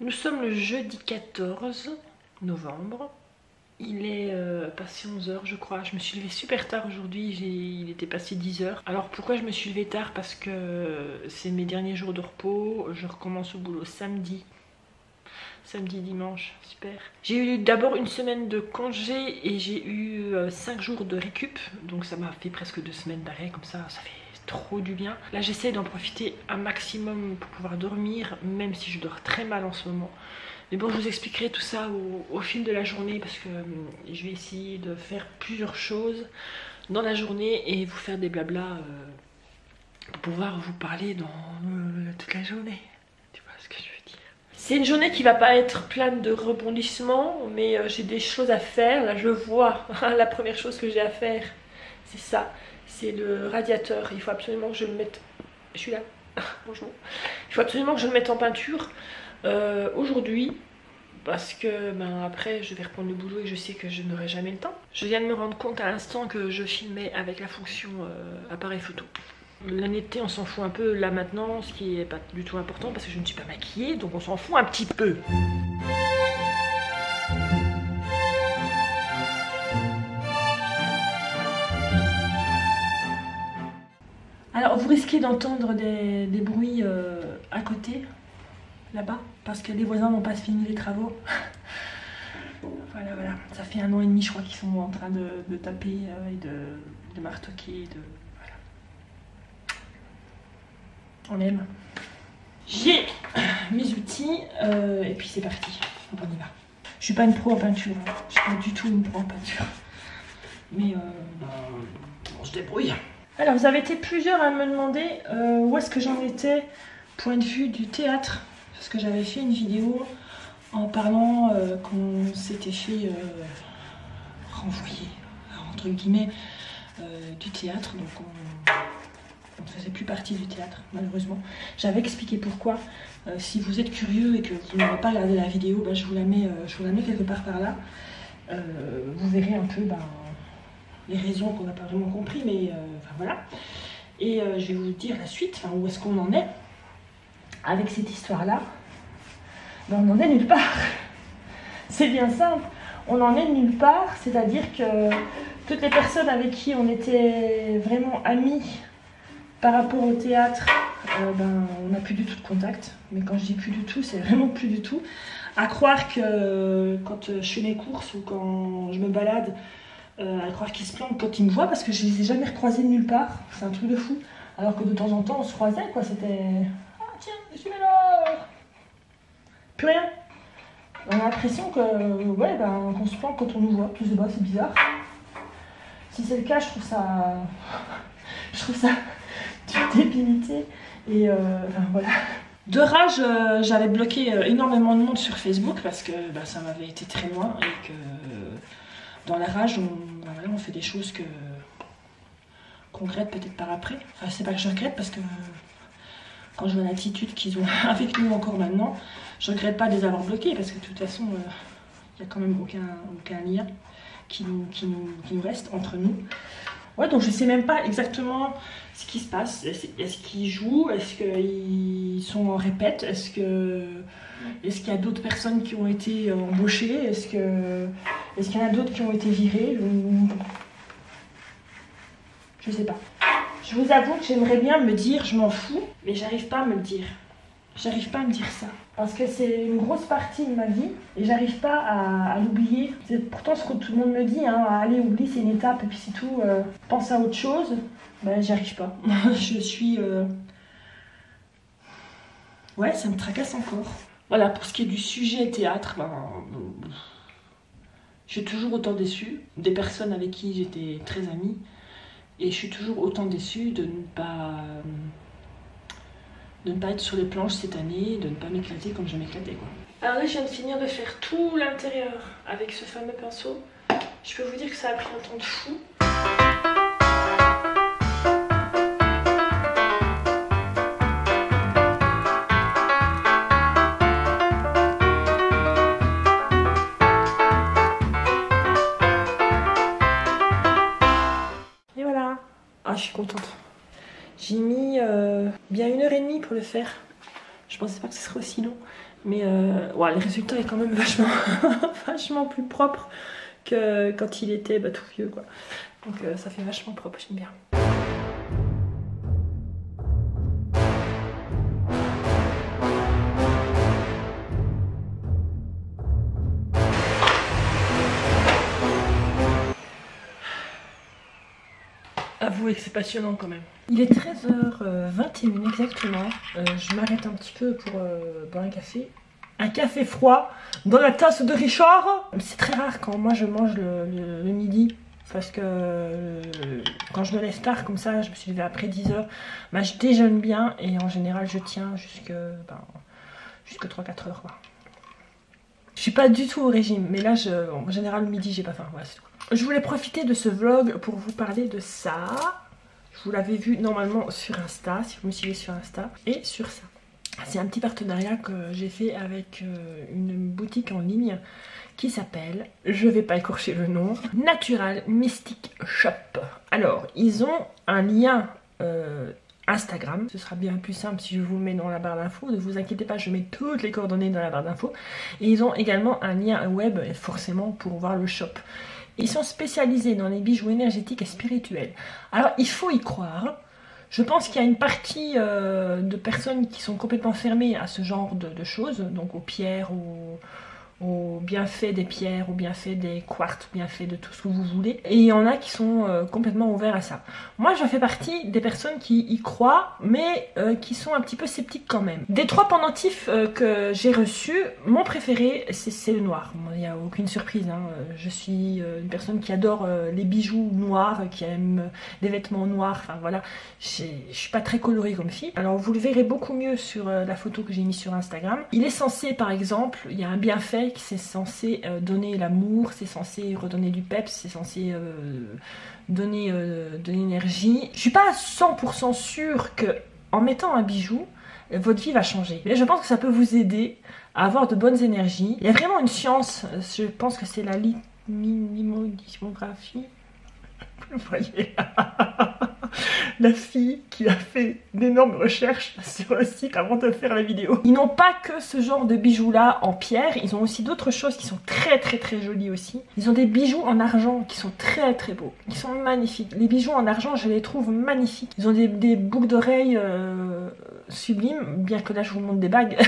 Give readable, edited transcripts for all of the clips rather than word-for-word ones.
Nous sommes le jeudi 14 novembre. Il est passé 11 h je crois. Je me suis levée super tard aujourd'hui, il était passé 10 h. Alors pourquoi je me suis levée tard? Parce que c'est mes derniers jours de repos. Je recommence au boulot samedi. Samedi, dimanche, super. J'ai eu d'abord une semaine de congé et j'ai eu 5 jours de récup. Donc ça m'a fait presque 2 semaines d'arrêt, comme ça fait trop du bien. Là j'essaie d'en profiter un maximum pour pouvoir dormir, même si je dors très mal en ce moment. Mais bon, je vous expliquerai tout ça au fil de la journée parce que je vais essayer de faire plusieurs choses dans la journée et vous faire des blablas pour pouvoir vous parler dans toute la journée. Tu vois ce que je veux dire? C'est une journée qui va pas être pleine de rebondissements, mais j'ai des choses à faire. Là je vois la première chose que j'ai à faire, c'est ça. C'est le radiateur. Il faut absolument que je le mette. Je suis là. Bonjour. Il faut absolument que je le mette en peinture aujourd'hui. Parce que après je vais reprendre le boulot et je sais que je n'aurai jamais le temps. Je viens de me rendre compte à l'instant que je filmais avec la fonction appareil photo. La netteté on s'en fout un peu là maintenant, ce qui n'est pas du tout important parce que je ne suis pas maquillée, donc on s'en fout un petit peu. Alors vous risquez d'entendre des bruits à côté, là-bas, parce que les voisins n'ont pas fini les travaux. Voilà, ça fait 1 an et demi je crois qu'ils sont en train de taper et de martoquer, voilà. On aime. J'ai mes outils et puis c'est parti, on y va. Je suis pas une pro en peinture, hein. Je suis pas du tout une pro en peinture. Mais on se débrouille. Alors vous avez été plusieurs à me demander où est-ce que j'en étais point de vue du théâtre. Parce que j'avais fait une vidéo en parlant qu'on s'était fait renvoyer, entre guillemets, du théâtre. Donc on ne faisait plus partie du théâtre, malheureusement. J'avais expliqué pourquoi. Si vous êtes curieux et que vous n'avez pas regardé la vidéo, je vous la mets quelque part par là. Vous verrez un peu les raisons qu'on n'a pas vraiment compris, mais voilà. Et je vais vous dire la suite, où est-ce qu'on en est avec cette histoire-là. On n'en est nulle part. C'est bien simple, on en est nulle part, c'est-à-dire que toutes les personnes avec qui on était vraiment amis par rapport au théâtre, on n'a plus du tout de contact. Mais quand je dis plus du tout, c'est vraiment plus du tout. À croire que quand je fais mes courses ou quand je me balade, à croire qu'ils se plantent quand ils me voient, parce que je les ai jamais recroisés de nulle part. C'est un truc de fou. Alors que de temps en temps, on se croisait, quoi. C'était... Ah tiens, je suis là. Plus rien. On a l'impression que, qu'on se plante quand on nous voit. Je sais pas, c'est bizarre. Si c'est le cas, je trouve ça d'une débilité. Et voilà. De rage, j'avais bloqué énormément de monde sur Facebook parce que ça m'avait été très loin et que dans la rage, on fait des choses qu'on regrette peut-être par après. Enfin, c'est pas que je regrette parce que quand je vois l'attitude qu'ils ont avec nous encore maintenant, je regrette pas de les avoir bloqués parce que de toute façon, il n'y a quand même aucun lien qui nous reste entre nous. Ouais, donc je sais même pas exactement ce qui se passe. Est-ce qu'ils jouent? Est-ce qu'ils sont en répète? Est-ce qu'il y a d'autres personnes qui ont été embauchées? Est-ce qu'il y en a d'autres qui ont été virées? Je sais pas. Je vous avoue que j'aimerais bien me dire je m'en fous, mais j'arrive pas à me le dire. J'arrive pas à me dire ça. Parce que c'est une grosse partie de ma vie et j'arrive pas à l'oublier. C'est pourtant ce que tout le monde me dit, allez, oublie, c'est une étape et puis c'est tout. Pense à autre chose. J'y arrive pas. Je suis... Ouais, ça me tracasse encore. Voilà, pour ce qui est du sujet théâtre, je suis toujours autant déçue des personnes avec qui j'étais très amie. Et je suis toujours autant déçue de ne pas être sur les planches cette année, de ne pas m'éclater comme je m'éclatais, quoi. Alors là, je viens de finir de faire tout l'intérieur avec ce fameux pinceau. Je peux vous dire que ça a pris un temps de fou. Et voilà. Ah, je suis contente. J'ai mis bien 1 h 30 pour le faire. Je pensais pas que ce serait aussi long. Mais ouais, le résultat est quand même vachement, vachement plus propre que quand il était tout vieux quoi. Donc ça fait vachement propre, j'aime bien. Avouez que c'est passionnant quand même. Il est 13h21 exactement. Je m'arrête un petit peu pour boire un café. Un café froid dans la tasse de Richard. C'est très rare quand moi je mange le midi. Parce que quand je me lève tard comme ça, je me suis levée après 10h, je déjeune bien et en général je tiens jusque 3-4 heures. Quoi. Je suis pas du tout au régime, mais là en général le midi j'ai pas faim. Voilà, c'est tout. Je voulais profiter de ce vlog pour vous parler de ça. Vous l'avez vu normalement sur Insta, si vous me suivez sur Insta, et sur ça. C'est un petit partenariat que j'ai fait avec une boutique en ligne qui s'appelle, je vais pas écorcher le nom, Natural Mystic Shop. Alors, ils ont un lien Instagram, ce sera bien plus simple si je vous le mets dans la barre d'infos, ne vous inquiétez pas, je mets toutes les coordonnées dans la barre d'infos. Et ils ont également un lien web, forcément, pour voir le shop. Ils sont spécialisés dans les bijoux énergétiques et spirituels. Alors, il faut y croire. Je pense qu'il y a une partie de personnes qui sont complètement fermées à ce genre de choses, donc aux pierres, aux bienfaits des pierres, aux bienfaits des quartz, aux bienfaits de tout ce que vous voulez. Et il y en a qui sont complètement ouverts à ça. Moi, je fais partie des personnes qui y croient, mais qui sont un petit peu sceptiques quand même. Des 3 pendentifs que j'ai reçus, mon préféré, c'est le noir. Il n'y a aucune surprise. Hein. Je suis une personne qui adore les bijoux noirs, qui aime les vêtements noirs. Enfin voilà, je suis pas très colorée comme fille. Alors vous le verrez beaucoup mieux sur la photo que j'ai mise sur Instagram. Il est censé, par exemple, il y a un bienfait c'est censé donner l'amour, c'est censé redonner du peps, c'est censé donner de l'énergie. Je suis pas à 100% sûre que en mettant un bijou, votre vie va changer. Mais je pense que ça peut vous aider à avoir de bonnes énergies. Il y a vraiment une science, je pense que c'est la limographie. Vous voyez la fille qui a fait d'énormes recherches sur le site avant de faire la vidéo. Ils n'ont pas que ce genre de bijoux là en pierre, ils ont aussi d'autres choses qui sont très jolies aussi. Ils ont des bijoux en argent qui sont très beaux, qui sont magnifiques. Les bijoux en argent, je les trouve magnifiques. Ils ont des boucles d'oreilles sublimes, bien que là je vous montre des bagues.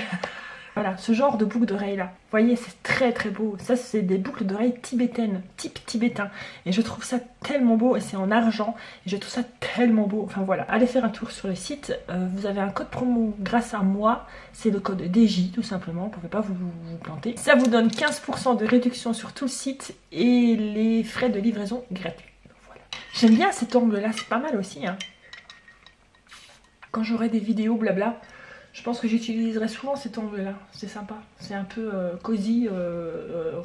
Voilà, ce genre de boucles d'oreilles là. Vous voyez, c'est très beau. Ça, c'est des boucles d'oreilles tibétaines, type tibétain. Et je trouve ça tellement beau. Et c'est en argent. Et je trouve ça tellement beau. Enfin voilà, allez faire un tour sur le site. Vous avez un code promo grâce à moi. C'est le code DJ, tout simplement. Vous ne pouvez pas vous planter. Ça vous donne 15% de réduction sur tout le site. Et les frais de livraison gratuits. Voilà. J'aime bien cet angle là, c'est pas mal aussi. Hein. Quand j'aurai des vidéos blabla, je pense que j'utiliserai souvent cet angle-là. C'est sympa. C'est un peu cosy,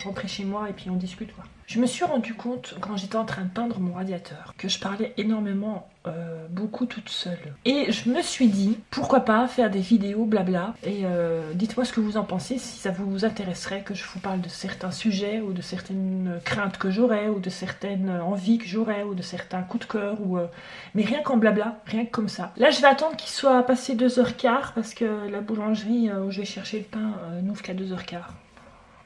rentrer chez moi et puis on discute quoi. Je me suis rendu compte quand j'étais en train de peindre mon radiateur que je parlais énormément, beaucoup toute seule. Et je me suis dit, pourquoi pas faire des vidéos blabla. Et dites-moi ce que vous en pensez, si ça vous intéresserait que je vous parle de certains sujets ou de certaines craintes que j'aurais ou de certaines envies que j'aurais ou de certains coups de cœur. Mais rien qu'en blabla, rien que comme ça. Là, je vais attendre qu'il soit passé 2h15 parce que la boulangerie où je vais chercher le pain n'ouvre qu'à 2h15.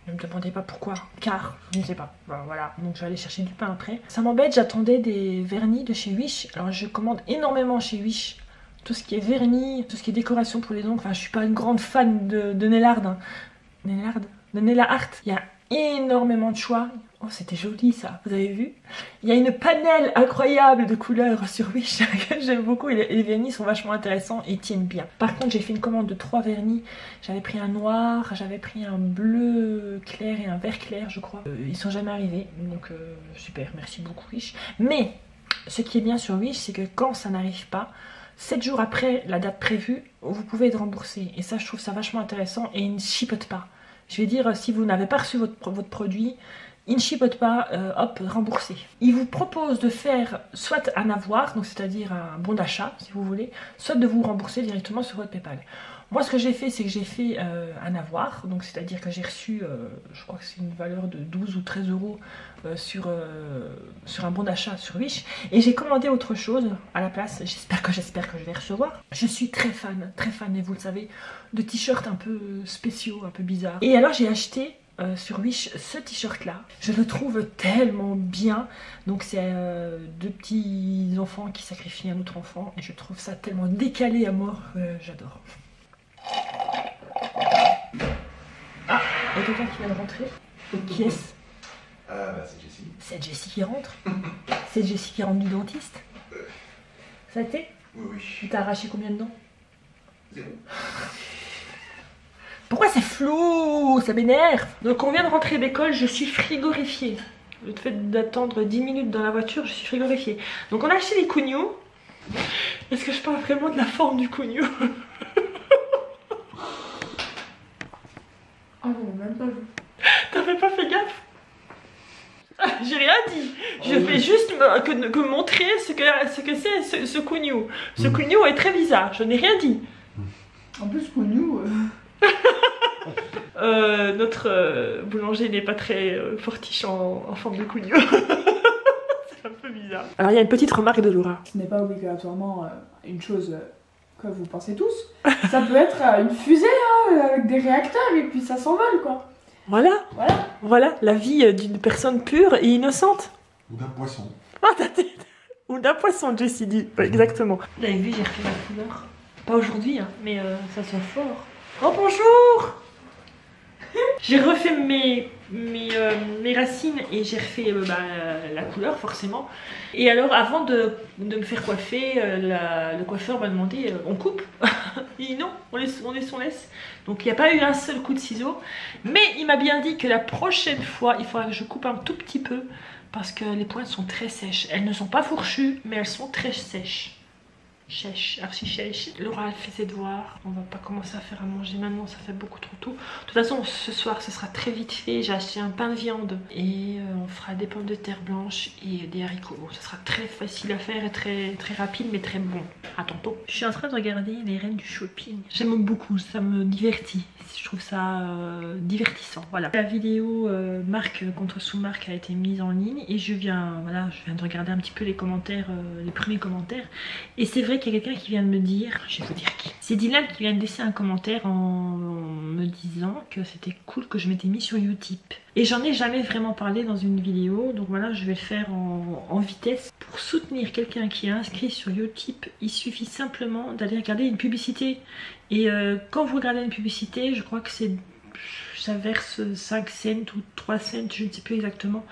Ne me demandez pas pourquoi, car je ne sais pas. Voilà, donc je vais aller chercher du pain après. Ça m'embête, j'attendais des vernis de chez Wish. Alors je commande énormément chez Wish. Tout ce qui est vernis, tout ce qui est décoration pour les ongles. Enfin, je suis pas une grande fan de Nailard. Hein. De Nail Art. Il y a énormément de choix. Oh, c'était joli ça, vous avez vu? Il y a une panelle incroyable de couleurs sur Wish que j'aime beaucoup et les vernis sont vachement intéressants et tiennent bien. Par contre, j'ai fait une commande de 3 vernis. J'avais pris un noir, j'avais pris un bleu clair et un vert clair, je crois. Ils sont jamais arrivés, donc super, merci beaucoup Wish. Mais ce qui est bien sur Wish, c'est que quand ça n'arrive pas, 7 jours après la date prévue, vous pouvez être remboursé. Et ça, je trouve ça vachement intéressant et ils ne chipotent pas. Je vais dire, si vous n'avez pas reçu votre produit, ils ne chipotent pas, hop, remboursé. Ils vous proposent de faire soit un avoir, donc c'est-à-dire un bon d'achat, si vous voulez, soit de vous rembourser directement sur votre PayPal. Moi, ce que j'ai fait, c'est que j'ai fait un avoir. Donc, c'est-à-dire que j'ai reçu, je crois que c'est une valeur de 12 ou 13 euros sur un bon d'achat sur Wish. Et j'ai commandé autre chose à la place. J'espère que je vais recevoir. Je suis très fan, et vous le savez, de t-shirts un peu spéciaux, un peu bizarres. Et alors, j'ai acheté sur Wish ce t-shirt là, je le trouve tellement bien. Donc c'est deux petits enfants qui sacrifient un autre enfant et je trouve ça tellement décalé à mort, j'adore. Ah, il y a quelqu'un qui vient de rentrer. Qui est-ce? Bah, c'est Jessie. C'est Jessie qui rentre. C'est Jessie qui rentre du dentiste. Ça a été? Oui. Tu t'as arraché combien de dents? 0. Pourquoi c'est flou? Ça m'énerve. Donc on vient de rentrer d'école, je suis frigorifiée. Le fait d'attendre 10 minutes dans la voiture, je suis frigorifiée. Donc on a acheté les cougnous. Est-ce que je parle vraiment de la forme du cougnou? Oh non, même pas vu. T'avais pas fait gaffe? J'ai rien dit. Je fais juste que montrer ce que c'est ce cougnou. Ce cougnou est très bizarre, je n'ai rien dit. En plus, pour nous... Notre boulanger n'est pas très fortiche en forme de cougnou. C'est un peu bizarre. Alors il y a une petite remarque de Laura. Ce n'est pas obligatoirement une chose que vous pensez tous. Ça peut être une fusée avec des réacteurs et puis ça s'envole quoi. Voilà la vie d'une personne pure et innocente. Ou d'un poisson. Oh ta tête. Ou d'un poisson, Jessie dit. Exactement. Vous avez vu, j'ai refait la couleur. Pas aujourd'hui, hein, mais ça sent fort. Oh bonjour. J'ai refait mes racines et j'ai refait la couleur forcément. Et alors avant de me faire coiffer, le coiffeur m'a demandé on coupe? Il dit non, on laisse. Donc il n'y a pas eu un seul coup de ciseau. Mais il m'a bien dit que la prochaine fois il faudra que je coupe un tout petit peu parce que les pointes sont très sèches. Elles ne sont pas fourchues mais elles sont très sèches. Archi sèche. Laura elle fait ses devoirs. On va pas commencer à faire à manger maintenant, ça fait beaucoup trop tôt. De toute façon, ce soir, ce sera très vite fait. J'ai acheté un pain de viande et on fera des pommes de terre blanches et des haricots. Bon, ça sera très facile à faire et très rapide, mais très bon. À tantôt. Je suis en train de regarder les reines du shopping. J'aime beaucoup, ça me divertit. Je trouve ça divertissant. Voilà. La vidéo marque contre sous-marque a été mise en ligne et je viens de regarder un petit peu les commentaires, les premiers commentaires. Et c'est vrai qu'il y a quelqu'un qui vient de me dire, je vais vous dire qui. C'est Dylan qui vient de laisser un commentaire en me disant que c'était cool que je m'étais mis sur Utip. Et j'en ai jamais vraiment parlé dans une vidéo, donc voilà, je vais le faire en vitesse. Pour soutenir quelqu'un qui est inscrit sur Utip, il suffit simplement d'aller regarder une publicité. Et quand vous regardez une publicité, je crois que ça verse 5 cents ou 3 cents, je ne sais plus exactement,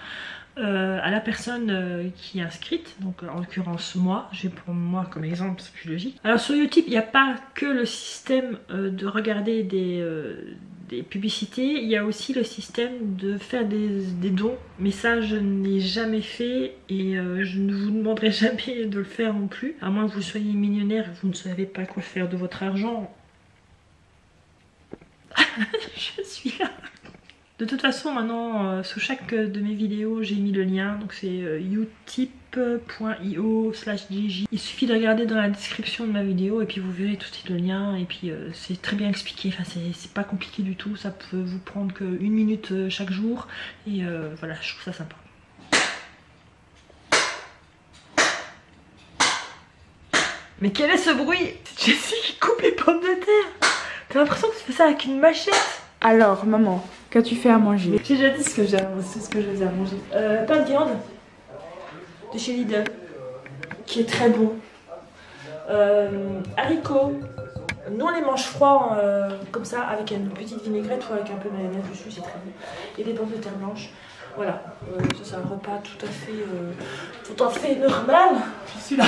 à la personne qui est inscrite. Donc en l'occurrence moi, je vais prendre moi comme exemple, c'est plus logique. Alors sur Utip, il n'y a pas que le système de regarder des publicités, il y a aussi le système de faire des dons. Mais ça je n'ai jamais fait et je ne vous demanderai jamais de le faire non plus. À moins que vous soyez millionnaire et que vous ne savez pas quoi faire de votre argent. Je suis là. De toute façon maintenant sous chaque de mes vidéos j'ai mis le lien. Donc c'est utip.io/jj. Il suffit de regarder dans la description de ma vidéo et puis vous verrez tout de suite le lien. Et puis c'est très bien expliqué, enfin c'est pas compliqué du tout. Ça peut vous prendre que 1 minute chaque jour. Et voilà, je trouve ça sympa. Mais quel est ce bruit? C'est Jessie qui coupe les pommes de terre. T'as l'impression que tu fais ça avec une machette? Alors, maman, qu'as-tu fait à manger? J'ai déjà dit ce que je faisais à manger. Pain de viande de chez Lidl, qui est très bon. Haricots. Nous on les mange froids comme ça, avec une petite vinaigrette ou avec un peu de mayonnaise dessus, c'est très bon. Et des pommes de terre blanches. Voilà, ça c'est un repas tout à fait normal. Je suis là.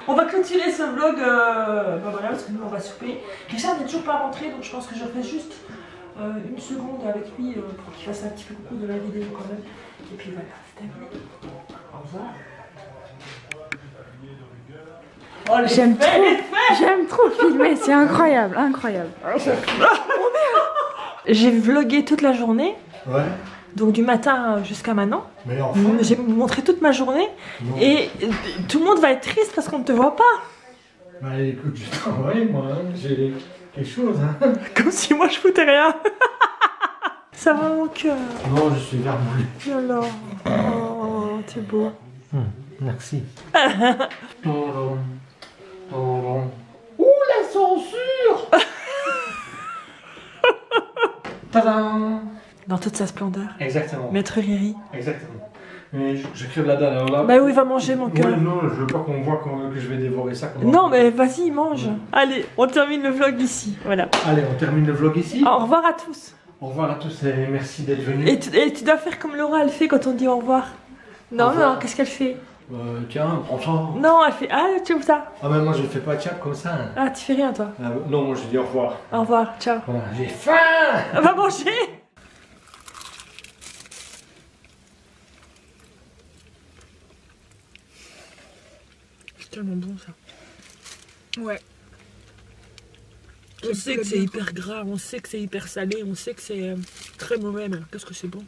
On va clôturer ce vlog voilà, parce que nous on va souper. Richard n'est toujours pas rentré, donc je pense que je ferai juste une seconde avec lui pour qu'il fasse un petit peu coucou de la vidéo quand même. Et puis voilà, c'est terminé. Au revoir. Oh, J'aime trop filmer, c'est incroyable. J'ai vlogué toute la journée. Ouais. Donc du matin jusqu'à maintenant. Mais enfin. J'ai montré toute ma journée. Non. Et tout le monde va être triste parce qu'on ne te voit pas. Bah écoute, je travaille moi. quelque chose, hein. Comme si moi je foutais rien. Ça va mon cœur. Non, je suis vermoulu. Alors, oh, t'es beau. Merci. Ouh, la censure. Tadam! Dans toute sa splendeur. Exactement. Maître Riri. Exactement. Mais je crève la dalle alors là. Bah oui, va manger mon cœur. Ouais, non, je veux pas qu'on voit que je vais dévorer ça. Non, mais vas-y, mange. Allez, on termine le vlog ici. Voilà. Allez, on termine le vlog ici. Au revoir à tous. Au revoir à tous et merci d'être venus. Et tu dois faire comme Laura, elle fait quand on dit au revoir. Non, Au revoir. non, qu'est-ce qu'elle fait? Tiens, prends ça. Non, elle fait. Ah, tu vois ça? Ah, mais moi je fais pas tchap comme ça. Hein. Ah, tu fais rien, toi. Ah, non, moi je dis au revoir. Au revoir, ciao. Voilà, j'ai faim. Va manger. C'est tellement bon ça. Ouais. On sait que c'est hyper gras, on sait que c'est hyper salé, on sait que c'est très mauvais, mais qu'est-ce que c'est bon.